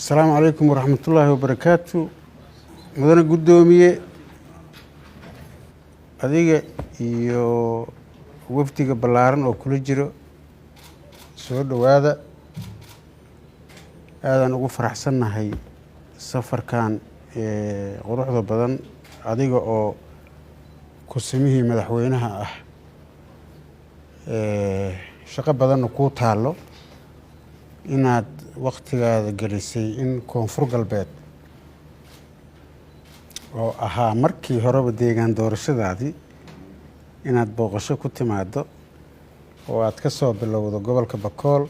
السلام عليكم ورحمة الله وبركاته. مدن قدومية أديك يو وفتي بلارن أو كل جرو سود وهذا نقول فرح سنة هاي السفر كان غروح ذا بدن أديك أو كسميه مدحوينها شقة بدن نقول تالو inaad waqtigaada gelisay in koonfur galbeed oo ahaa markii horeba deegaan doorashadaadii inaad booqasho ku timaado oo aad ka soo bilowdo gobolka Bakool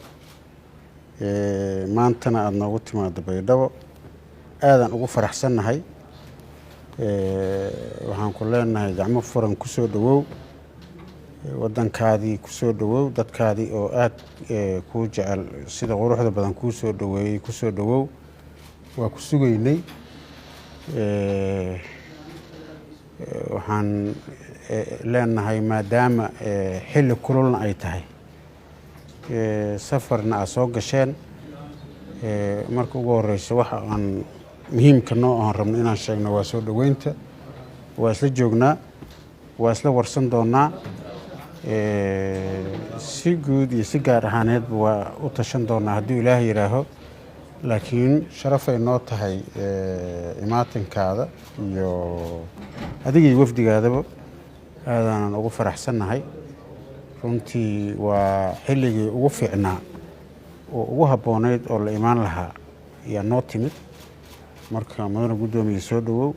maantana aad noogu timaado Baydhabo aadan ugu faraxsanahay waxaan ku leenahay gacmo furan ku soo dhawow waddankaadii ku soo dhawow dadkaadii oo aad ku jecel sida quruxda badan ku soo dhawow waa ku sugaynay waxaan leenahay maadaama xilli kululna ay tahay safarna aad soo gasheen marka ugu horeysa waxa aan muhiimka noo aan rabno inaan sheegno waa soo dhaweynta waa isla joognaa waa isla warsan doonaa si guud iyo si gaar ahaaneedba waa u tashan doonaa haddii Ilaahay yiraaho laakiin sharaf ay noo tahay imaatinkaada iyo adigii wafdigaadaba aadaan ugu faraxsanahay runtii waa xilligii ugu fiicnaa oo ugu habooneed oo la imaan lahaa yaa noo timid marka madana gudoomiye soo dhawow